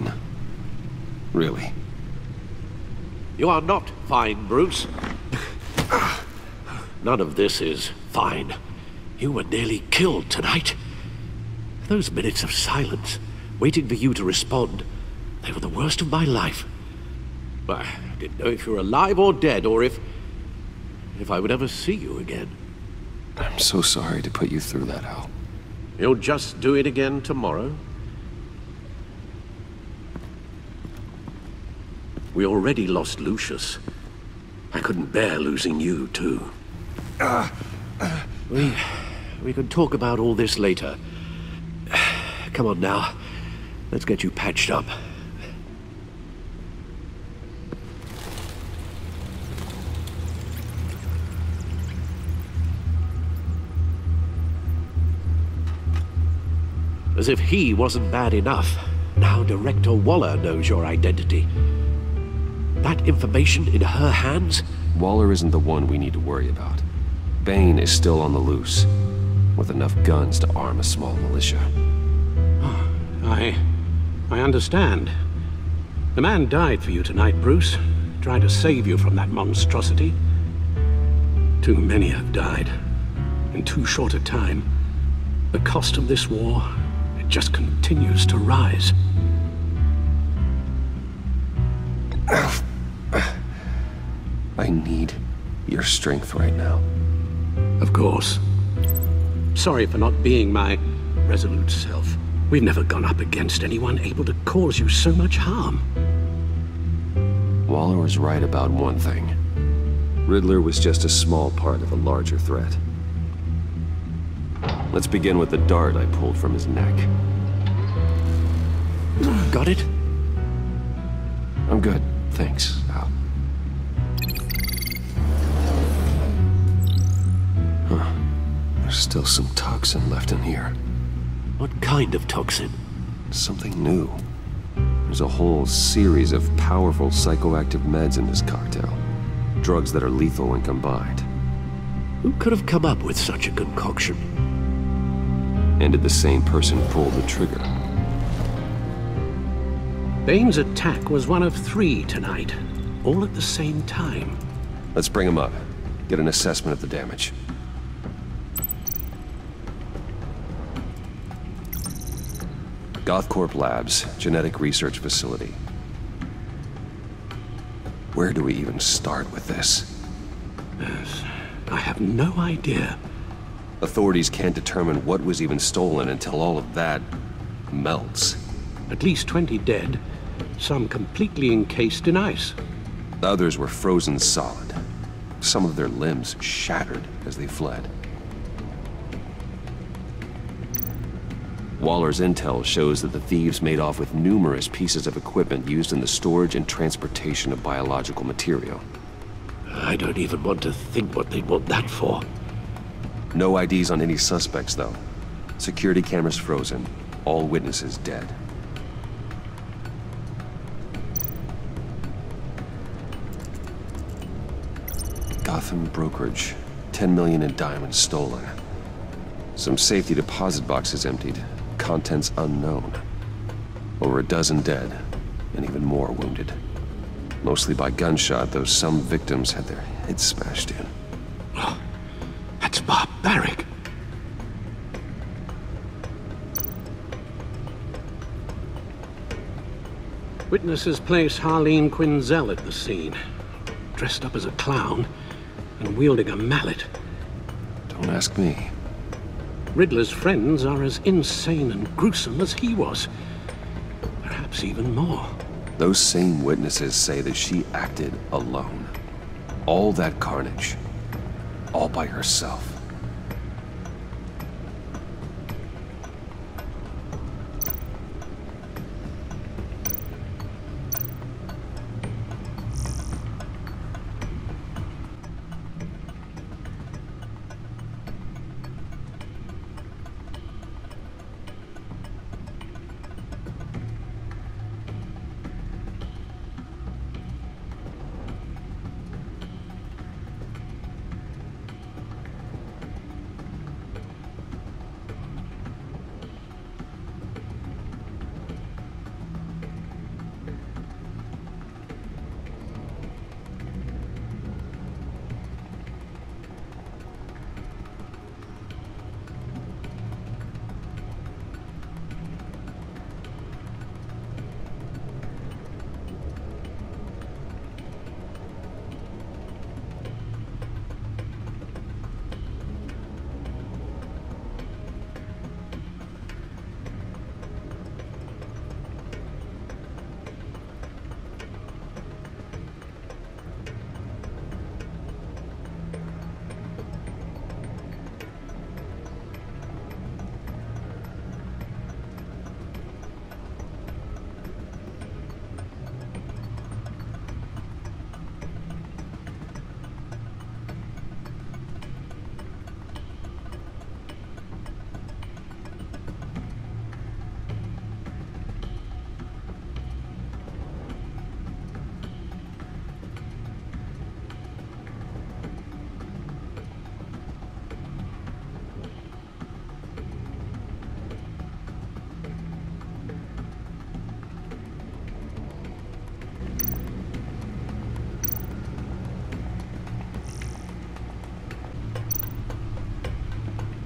fine. Really. You are not fine, Bruce. None of this is fine. You were nearly killed tonight. Those minutes of silence, waiting for you to respond, they were the worst of my life. I didn't know if you were alive or dead, or if I would ever see you again. I'm so sorry to put you through that, Al. You'll just do it again tomorrow? We already lost Lucius. I couldn't bear losing you, too. We can talk about all this later. Come on now. Let's get you patched up. As if he wasn't bad enough, now Director Waller knows your identity. That information in her hands? Waller isn't the one we need to worry about. Bane is still on the loose, with enough guns to arm a small militia. I understand. The man died for you tonight, Bruce. Trying to save you from that monstrosity. Too many have died. In too short a time. The cost of this war, it just continues to rise. I need your strength right now. Of course. Sorry for not being my resolute self. We've never gone up against anyone able to cause you so much harm. Waller was right about one thing. Riddler was just a small part of a larger threat. Let's begin with the dart I pulled from his neck. Got it? I'm good, thanks, Al. Huh. There's still some toxin left in here. What kind of toxin? Something new. There's a whole series of powerful psychoactive meds in this cocktail. Drugs that are lethal when combined. Who could have come up with such a concoction? And did the same person pull the trigger? Bane's attack was one of 3 tonight, all at the same time. Let's bring him up. Get an assessment of the damage. Gothcorp Labs, genetic research facility. Where do we even start with this? Yes, I have no idea. Authorities can't determine what was even stolen until all of that melts. At least 20 dead, some completely encased in ice. Others were frozen solid. Some of their limbs shattered as they fled. Waller's intel shows that the thieves made off with numerous pieces of equipment used in the storage and transportation of biological material. I don't even want to think what they'd want that for. No IDs on any suspects, though. Security cameras frozen. All witnesses dead. Gotham brokerage. 10 million in diamonds stolen. Some safety deposit boxes emptied. Contents unknown. Over a dozen dead, and even more wounded. Mostly by gunshot, though some victims had their heads smashed in. Oh, that's barbaric. Witnesses place Harleen Quinzel at the scene, dressed up as a clown and wielding a mallet. Don't ask me. Riddler's friends are as insane and gruesome as he was. Perhaps even more. Those same witnesses say that she acted alone. All that carnage. All by herself.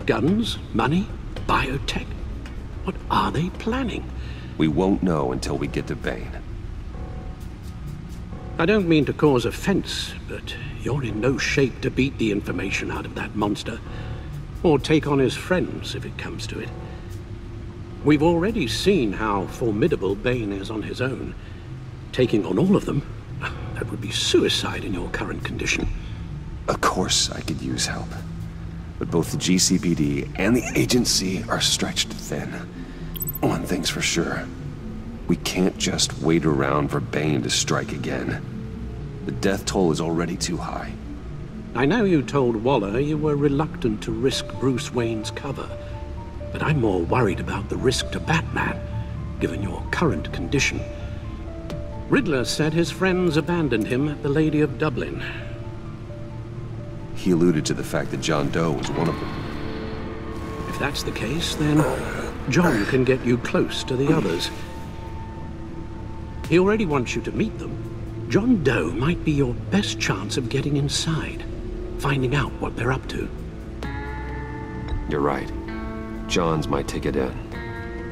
Guns? Money? Biotech? What are they planning? We won't know until we get to Bane. I don't mean to cause offense, but you're in no shape to beat the information out of that monster, or take on his friends if it comes to it. We've already seen how formidable Bane is on his own. Taking on all of them, that would be suicide in your current condition. Of course I could use help. But both the GCPD and the agency are stretched thin. One thing's for sure. We can't just wait around for Bane to strike again. The death toll is already too high. I know you told Waller you were reluctant to risk Bruce Wayne's cover, but I'm more worried about the risk to Batman, given your current condition. Riddler said his friends abandoned him at the Lady of Dublin. He alluded to the fact that John Doe was one of them. If that's the case, then John can get you close to the others. He already wants you to meet them. John Doe might be your best chance of getting inside, finding out what they're up to. You're right. John's my ticket in.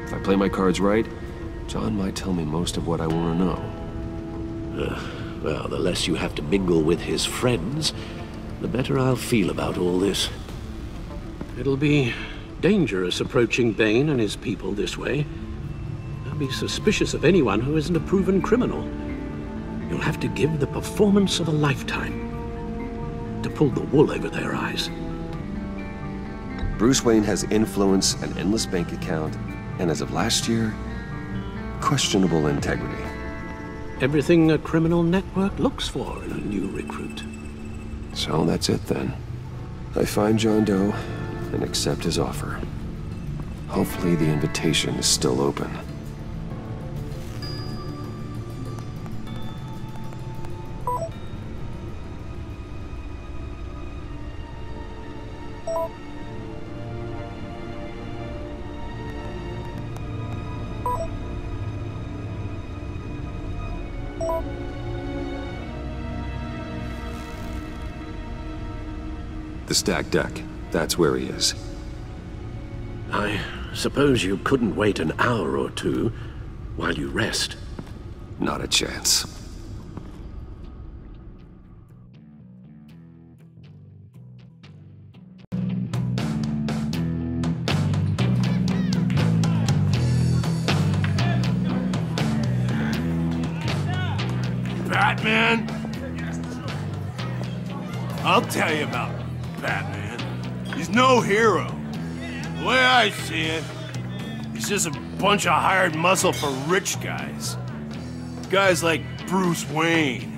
If I play my cards right, John might tell me most of what I want to know. Well, the less you have to mingle with his friends, the better I'll feel about all this. It'll be dangerous approaching Bane and his people this way. I'll be suspicious of anyone who isn't a proven criminal. You'll have to give the performance of a lifetime to pull the wool over their eyes. Bruce Wayne has influence, an endless bank account, and as of last year, questionable integrity. Everything a criminal network looks for in a new recruit. So that's it then. I find John Doe and accept his offer. Hopefully the invitation is still open. The stacked deck. That's where he is. I suppose you couldn't wait an hour or two while you rest. Not a chance. Batman? I'll tell you about Batman. He's no hero. The way I see it, he's just a bunch of hired muscle for rich guys. Guys like Bruce Wayne.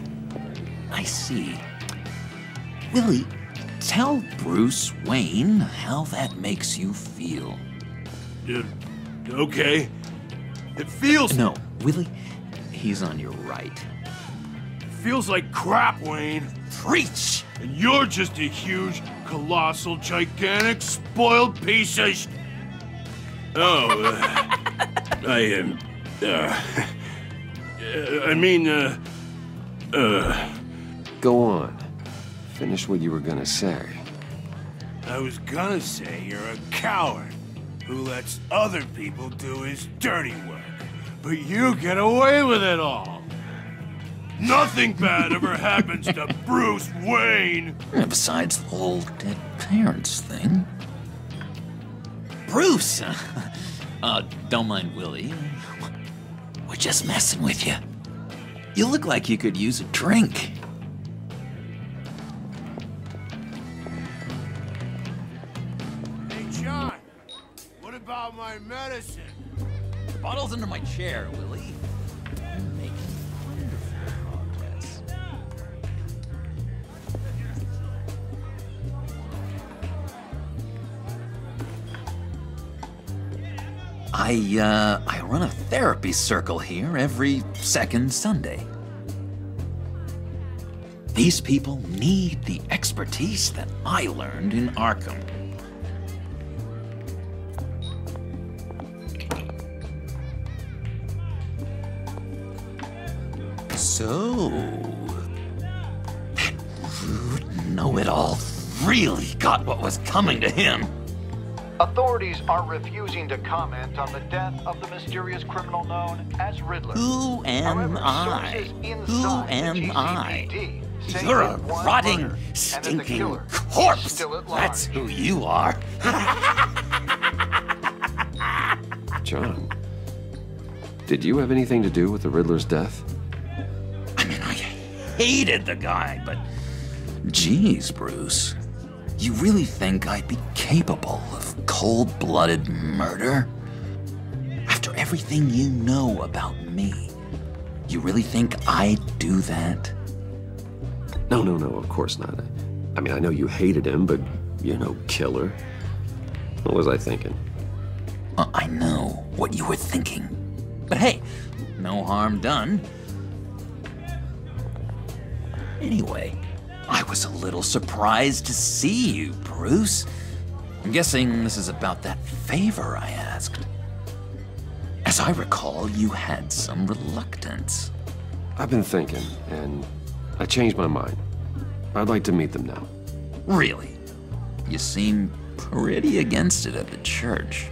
I see. Willie, tell Bruce Wayne how that makes you feel. Okay. It feels... No, Willie, he's on your right. It feels like crap, Wayne. Preach! And you're just a huge, colossal, gigantic, spoiled piece of sh... Oh, Go on. Finish what you were gonna say. I was gonna say you're a coward who lets other people do his dirty work. But you get away with it all. Nothing bad ever happens to Bruce Wayne. Besides the whole dead parents thing. Bruce! Don't mind Willie. We're just messing with you. You look like you could use a drink. Hey, John, what about my medicine? The bottle's under my chair, Willie. You're making wonderful progress. I run a therapy circle here every second Sunday. These people need the expertise that I learned in Arkham. So, that rude know-it-all really got what was coming to him. Authorities are refusing to comment on the death of the mysterious criminal known as Riddler. Who am However, I? sources Who inside am the I? GCPD say You're a it was rotting, murder, and that the stinking killer is corpse. still at large. That's who you are. John, did you have anything to do with the Riddler's death? I mean, I hated the guy, but geez, Bruce. You really think I'd be capable of cold-blooded murder? After everything you know about me, you really think I'd do that? No, of course not. I mean, I know you hated him, but you're no killer. What was I thinking? I know what you were thinking. But hey, no harm done. Anyway, I was a little surprised to see you, Bruce. I'm guessing this is about that favor I asked. As I recall, you had some reluctance. I've been thinking, and I changed my mind. I'd like to meet them now. Really? You seem pretty against it at the church.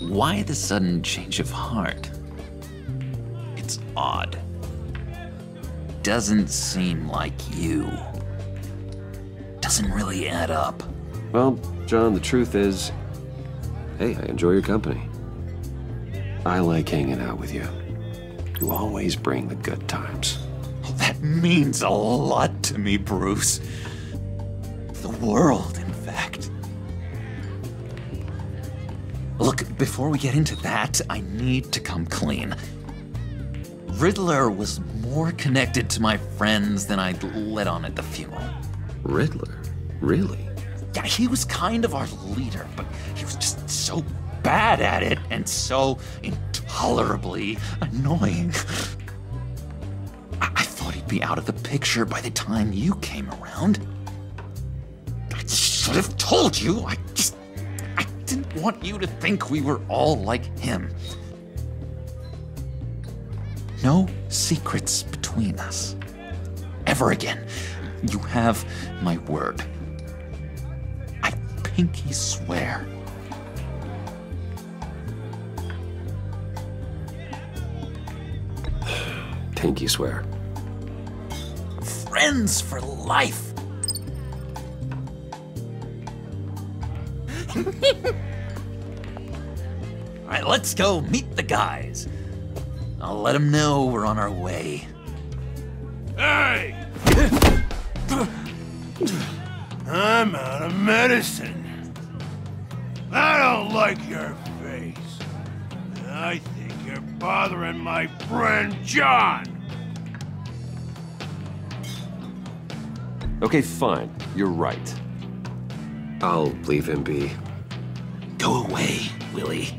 Why the sudden change of heart? It's odd. Doesn't seem like you. Doesn't really add up. Well, John, the truth is, hey, I enjoy your company. I like hanging out with you. You always bring the good times. That means a lot to me, Bruce. The world, in fact. Look, before we get into that, I need to come clean. Riddler was more connected to my friends than I'd let on at the funeral. Riddler? Really? Yeah, he was kind of our leader, but he was just so bad at it and so intolerably annoying. I thought he'd be out of the picture by the time you came around. I should have told you. I didn't want you to think we were all like him. No secrets between us. Ever again. You have my word. I pinky swear. Pinky swear. Friends for life. All right, let's go meet the guys. I'll let them know we're on our way. Hey! I'm out of medicine. I don't like your face. I think you're bothering my friend John. Okay, fine. You're right. I'll leave him be. Go away, Willie.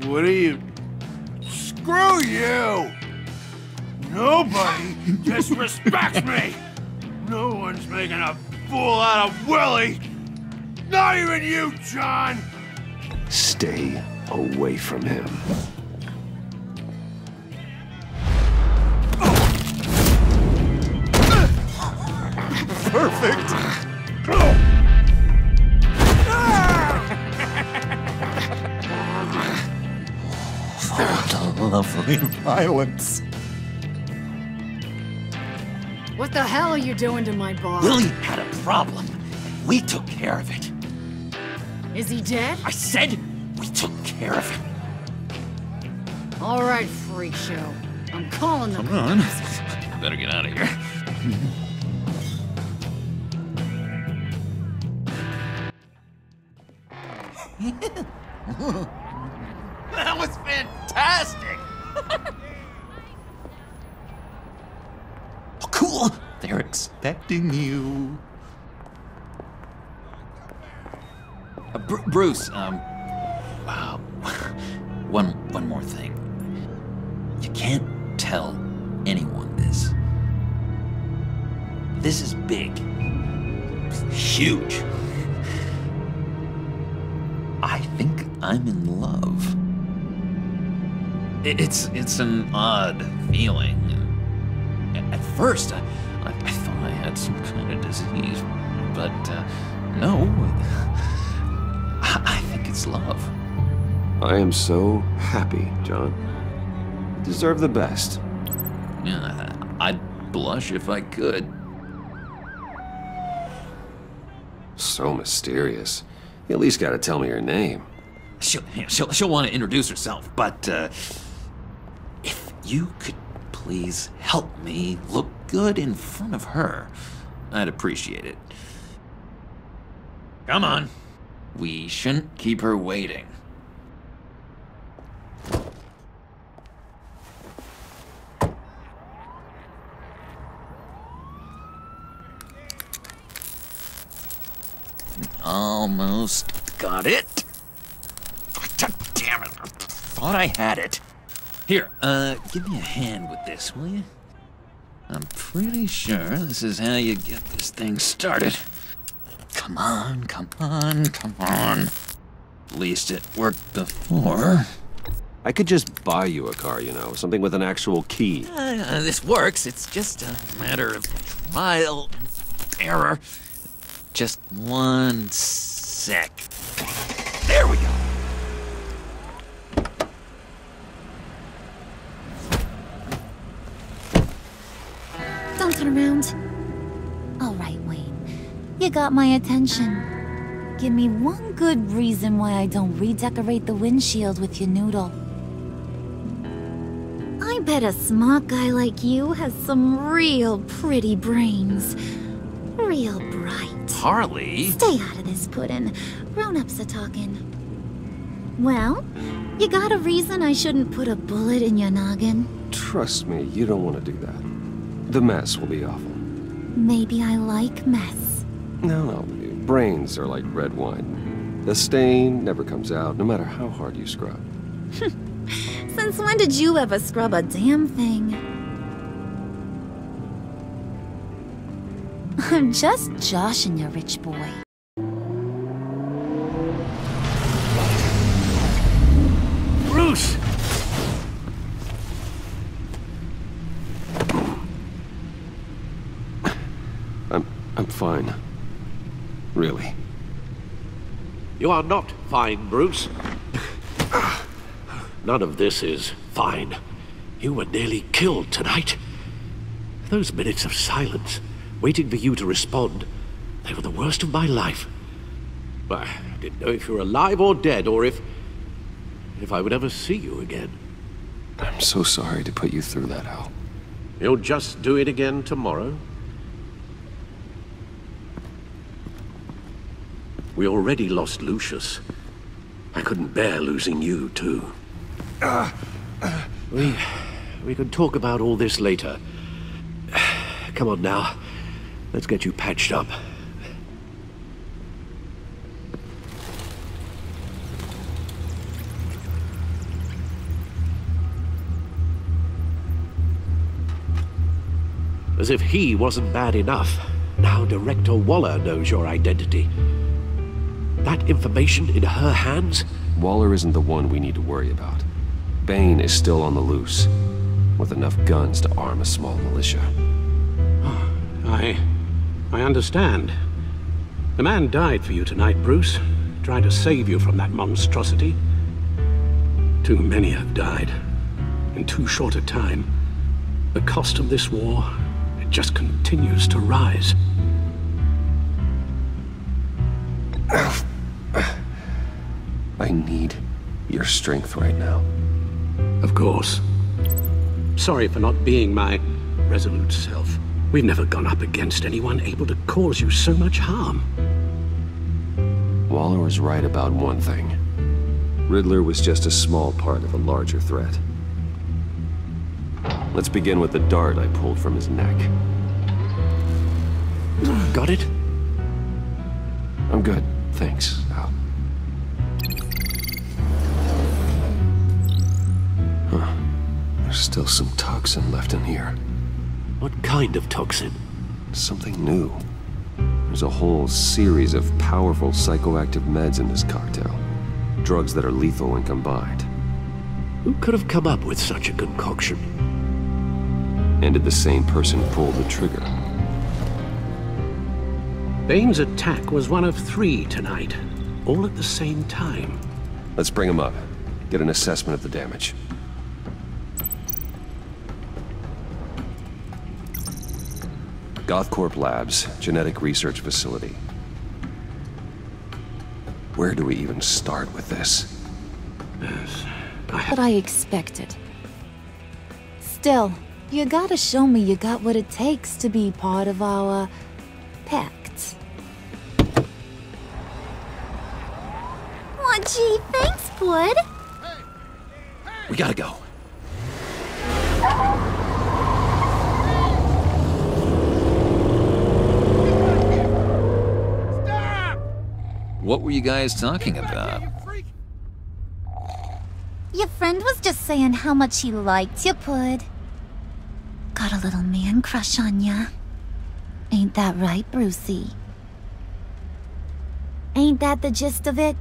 What are you... Screw you! Nobody disrespects me! No one's making a fool out of Willie! Not even you, John! Stay away from him. Perfect. Oh, the lovely violence. What the hell are you doing to my bar? Willie had a problem, and we took care of it. Is he dead? I said we took care of him. All right, freak show. I'm calling the Come on. cops. Better get out of here. That was fantastic! Oh, cool! They're expecting you. Bruce, one more thing. You can't tell anyone this. This is big. Huge. I think I'm in love. It's an odd feeling. At first, I thought I had some kind of disease, but no. It's love. I am so happy, John. You deserve the best. Yeah, I'd blush if I could. So mysterious. You at least gotta tell me your name. She'll want to introduce herself, but if you could please help me look good in front of her, I'd appreciate it. Come on. We shouldn't keep her waiting. Almost got it. Damn it. I thought I had it. Here, give me a hand with this, will you? I'm pretty sure this is how you get this thing started. Come on, come on, come on. At least it worked before. I could just buy you a car, you know, something with an actual key. This works. It's just a matter of trial and error. Just one sec. There we go. Don't turn around. All right, Wayne. You got my attention. Give me one good reason why I don't redecorate the windshield with your noodle. I bet a smart guy like you has some real pretty brains. Real bright. Harley? Stay out of this, Puddin'. Grown-ups are talking. Well, you got a reason I shouldn't put a bullet in your noggin? Trust me, you don't want to do that. The mess will be awful. Maybe I like mess. No, brains are like red wine. The stain never comes out, no matter how hard you scrub. Since when did you ever scrub a damn thing? I'm just joshing you, rich boy. Bruce! I'm fine. Really. You are not fine, Bruce. None of this is fine. You were nearly killed tonight. Those minutes of silence, waiting for you to respond, they were the worst of my life. I didn't know if you were alive or dead, or if I would ever see you again. I'm so sorry to put you through that, Al. You'll just do it again tomorrow? We already lost Lucius. I couldn't bear losing you, too. We can talk about all this later. Come on now. Let's get you patched up. As if he wasn't bad enough, now Director Waller knows your identity. That information in her hands? Waller isn't the one we need to worry about. Bane is still on the loose, with enough guns to arm a small militia. I understand. The man died for you tonight, Bruce. Trying to save you from that monstrosity. Too many have died. In too short a time. The cost of this war, it just continues to rise. I need your strength right now. Of course. Sorry for not being my resolute self. We've never gone up against anyone able to cause you so much harm. Waller was right about one thing. Riddler was just a small part of a larger threat. Let's begin with the dart I pulled from his neck. Got it? I'm good, thanks, Al. Huh. There's still some toxin left in here. What kind of toxin? Something new. There's a whole series of powerful psychoactive meds in this cocktail. Drugs that are lethal when combined. Who could have come up with such a concoction? And did the same person pull the trigger? Bane's attack was one of 3 tonight. all at the same time. Let's bring him up. Get an assessment of the damage. Gothcorp Labs, genetic research facility. Where do we even start with this? Yes, What I expected. Still, you gotta show me you got what it takes to be part of our Pact. Aw, gee, thanks, bud. We gotta go. What were you guys talking about? Your friend was just saying how much he liked you, Pud. Got a little man crush on ya. Ain't that right, Brucey? Ain't that the gist of it?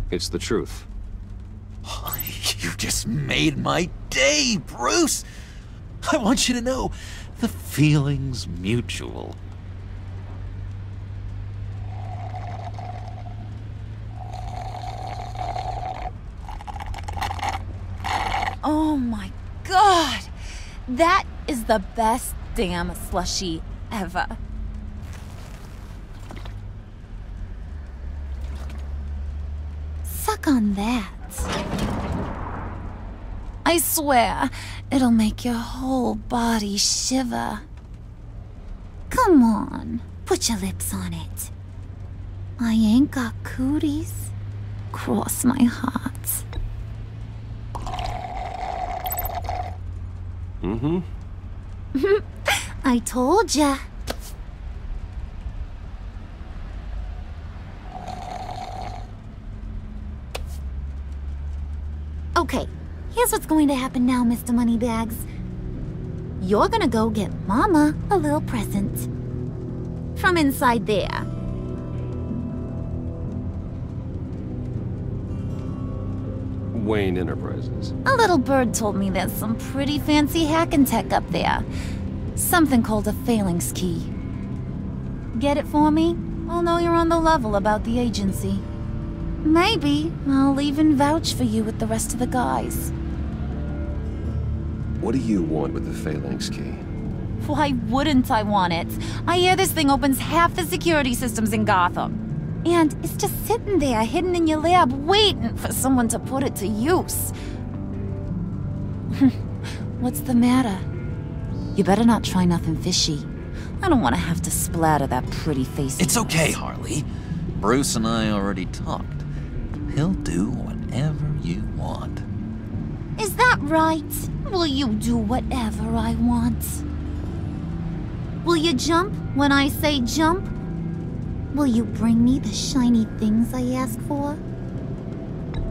It's the truth. You just made my day, Bruce! I want you to know, the feeling's mutual. Oh my god! That is the best damn slushie ever. Suck on that. I swear, it'll make your whole body shiver. Come on, put your lips on it. I ain't got cooties. Cross my heart. Mm-hmm. I told ya. Okay, here's what's going to happen now, Mr. Moneybags. You're gonna go get Mama a little present. From inside there. Wayne Enterprises. A little bird told me there's some pretty fancy hacking tech up there. Something called a phalanx key. Get it for me? I'll know you're on the level about the agency. Maybe I'll even vouch for you with the rest of the guys. What do you want with the phalanx key? Why wouldn't I want it? I hear this thing opens half the security systems in Gotham. And it's just sitting there, hidden in your lab, waiting for someone to put it to use. What's the matter? You better not try nothing fishy. I don't want to have to splatter that pretty face. It's okay, Harley. Bruce and I already talked. He'll do whatever you want. Is that right? Will you do whatever I want? Will you jump when I say jump? Will you bring me the shiny things I ask for?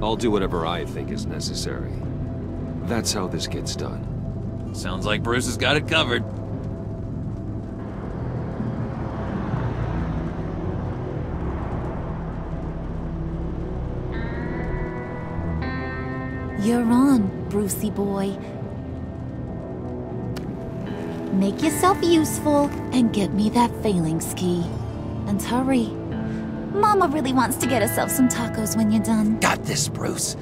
I'll do whatever I think is necessary. That's how this gets done. Sounds like Bruce has got it covered. You're on, Brucey boy. Make yourself useful and get me that phalanx key. And hurry. Mama really wants to get herself some tacos when you're done. Got this, Bruce.